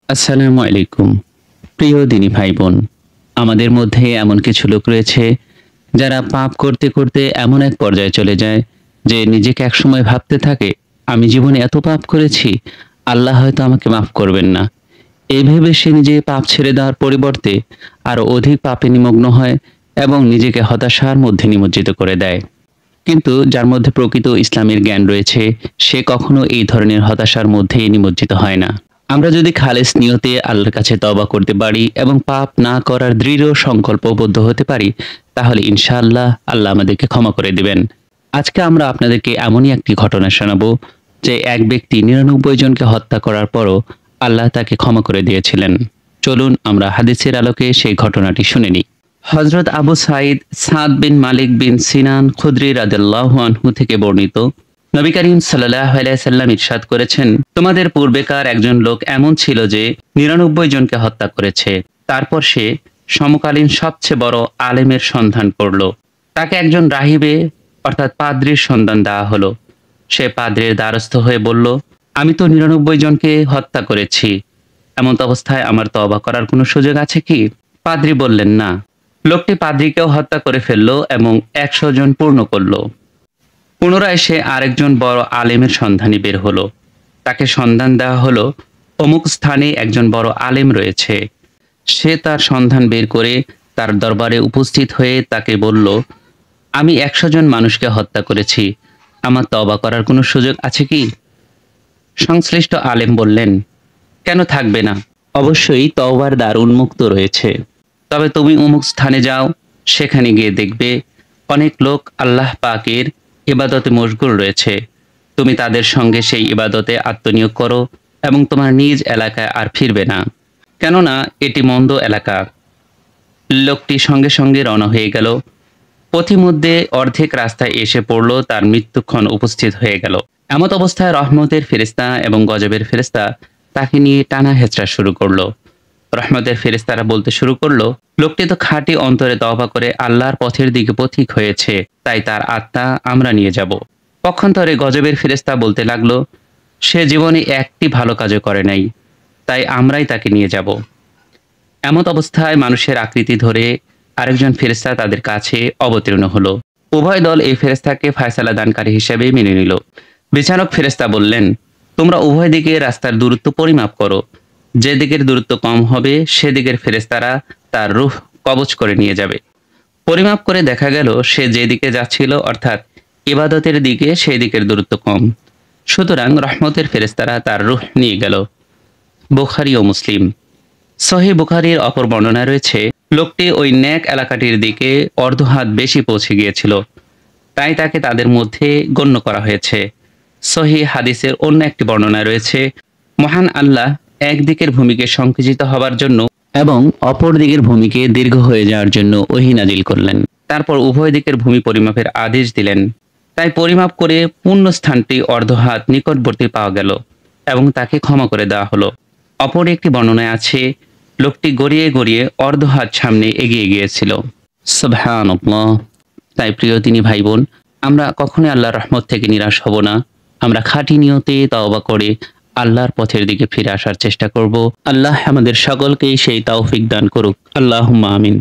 আসসালামু আলাইকুম। প্রিয় দিনী ভাই বোন, আমাদের মধ্যে এমন কিছু লোক রয়েছে যারা পাপ করতে করতে এমন এক পর্যায়ে চলে যায় যে নিজেকে একসময় ভাবতে থাকে, আমি জীবনে এত পাপ করেছি, আল্লাহ হয়তো আমাকে মাফ করবেন না। এই ভেবে সে নিজে পাপ ছেড়ে দেওয়ার পরিবর্তে আরো অধিক পাপে নিমগ্ন হয় এবং নিজেকে হতাশার মধ্যে নিমজ্জিত করে দেয়। কিন্তু যার মধ্যে প্রকৃত ইসলামের জ্ঞান রয়েছে, সে কখনো এই ধরনের হতাশার মধ্যে নিমজ্জিত হয় না। আমরা যদি খালেস নিয়তে আল্লাহর কাছে তওবা করতে পারি এবং পাপ না করার দৃঢ় সংকল্পবদ্ধ হতে পারি, তাহলে ইনশাআল্লাহ আল্লাহ আমাদেরকে ক্ষমা করে দিবেন। আজকে আমরা আপনাদেরকে এমনই একটি ঘটনা শোনাবো যে এক ব্যক্তি ৯৯ জনকে হত্যা করার পরও আল্লাহ তাকে ক্ষমা করে দিয়েছিলেন। চলুন আমরা হাদিসের আলোকে সেই ঘটনাটি শুনে নিই। হযরত আবু সাঈদ সাদ বিন মালিক বিন সিনান খুদরি রাদিয়াল্লাহু আনহু থেকে বর্ণিত, নবী করিম সাল্লাল্লাহু আলাইহি সাল্লাম ইরশাদ করেছেন, তোমাদের পূর্বেকার একজন লোক এমন ছিল যে ৯৯ জনকে হত্যা করেছে। তারপর সে সমকালীন সবচেয়ে বড় আলেমের সন্ধান করল। তাকে একজন রাহিবে অর্থাৎ পাদ্রীর সন্ধান দেওয়া হলো। সে পাদ্রীর দ্বারস্থ হয়ে বলল, আমি তো ৯৯ জনকে হত্যা করেছি, এমন অবস্থায় আমার তওবা করার কোনো সুযোগ আছে কি? পাদ্রী বললেন, না। লোকটি পাদ্রীকেও হত্যা করে ফেলল এবং ১০০ জন পূর্ণ করল। পুনরায় সে আরেকজন বড় আলেমের সন্ধানে বের হলো। তাকে সন্ধান দেওয়া হলো, অমুক স্থানে একজন বড় আলেম রয়েছে। সে তার সন্ধান বের করে তার দরবারে উপস্থিত হয়ে তাকে বলল, আমি ১০০ জন মানুষকে হত্যা করেছি, আমার তওবা করার কোনো সুযোগ আছে কি? সংশ্লিষ্ট আলেম বললেন, কেন থাকবে না? অবশ্যই তওবার দ্বার উন্মুক্ত রয়েছে। তবে তুমি অমুক স্থানে যাও, সেখানে গিয়ে দেখবে অনেক লোক আল্লাহ পাকের ইবাদতে মশগুল রয়েছে। তুমি তাদের সঙ্গে সেই ইবাদতে আত্মনিয়োগ করো এবং তোমার নিজ এলাকায় আর ফিরবে না, কেননা এটি মন্দ এলাকা। লোকটি সঙ্গে সঙ্গে রওনা হয়ে গেল। পথিমধ্যে অর্ধেক রাস্তায় এসে পড়ল, তার মৃত্যুক্ষণ উপস্থিত হয়ে গেল। এমত অবস্থায় রহমতের ফেরেশতা এবং গজবের ফেরেশতা তাকে নিয়ে টানা হেঁচড়া শুরু করলো। রহমতের ফেরেশতারা বলতে শুরু করলো, লোকটি তো খাঁটি অন্তরে তওবা করে আল্লাহর পথের দিকে পথিক হয়েছে, তাই তার আত্মা আমরা নিয়ে যাব। পক্ষান্তরে গজবের ফেরেশতা বলতে লাগলো, সে জীবনে একটি ভালো কাজও করে নাই, তাই আমরাই তাকে নিয়ে যাব। এমত অবস্থায় মানুষের আকৃতি ধরে আরেকজন ফেরেশতা তাদের কাছে অবতীর্ণ হলো। উভয় দল এই ফেরেশতাকে ফায়সালা দানকারী হিসেবে মেনে নিল। বিচারক ফেরেশতা বললেন, তোমরা উভয় দিকে রাস্তার দূরত্ব পরিমাপ করো। যে দিকের দূরত্ব কম হবে সেদিকের ফেরেশতারা তার রূহ কবজ করে নিয়ে যাবে। পরিমাপ করে দেখা গেল সে যেদিকে যাচ্ছিল অর্থাৎ ইবাদতের দিকে সেই দিকের দূরত্ব কম। সুতরাং রহমতের ফেরেশতারা তার রূহ নিয়ে গেল। বুখারী ও মুসলিম। সহিহ বুখারীর অপর বর্ণনায় রয়েছে, লোকটি ওই নেক এলাকাটির দিকে অর্ধ হাত বেশি পৌঁছে গিয়েছিল, তাই তাকে তাদের মধ্যে গণ্য করা হয়েছে। সহিহ হাদিসের অন্য একটি বর্ণনায় রয়েছে, মহান আল্লাহ একদিকের ভূমিকে সংকুচিত হবার জন্য এবং অপর দিকের ভূমিকে দীর্ঘ হয়ে যাওয়ার জন্য ওহী নাজিল করলেন। তারপর উভয় দিকের ভূমি পরিমাপের আদেশ দিলেন। তাই পরিমাপ করে পূর্ণ স্থানটি অর্ধ হাত নিকটবর্তী পাওয়া গেল এবং তাকে ক্ষমা করে দেওয়া হলো। অপর একটি বর্ণনায় আছে, লোকটি গড়িয়ে গড়িয়ে অর্ধ হাত সামনে এগিয়ে গিয়েছিল। সুবহানাল্লাহ। তাই প্রিয় দিনী ভাই বোন, আমরা কখনোই আল্লাহর রহমত থেকে নিরাশ হব না। আমরা খাঁটি নিয়তে তওবা করে আল্লাহর পথের দিকে ফিরে আসার চেষ্টা করব। আল্লাহ আমাদের সকলকেই সেই তৌফিক দান করুক। আল্লাহুম্মা আমিন।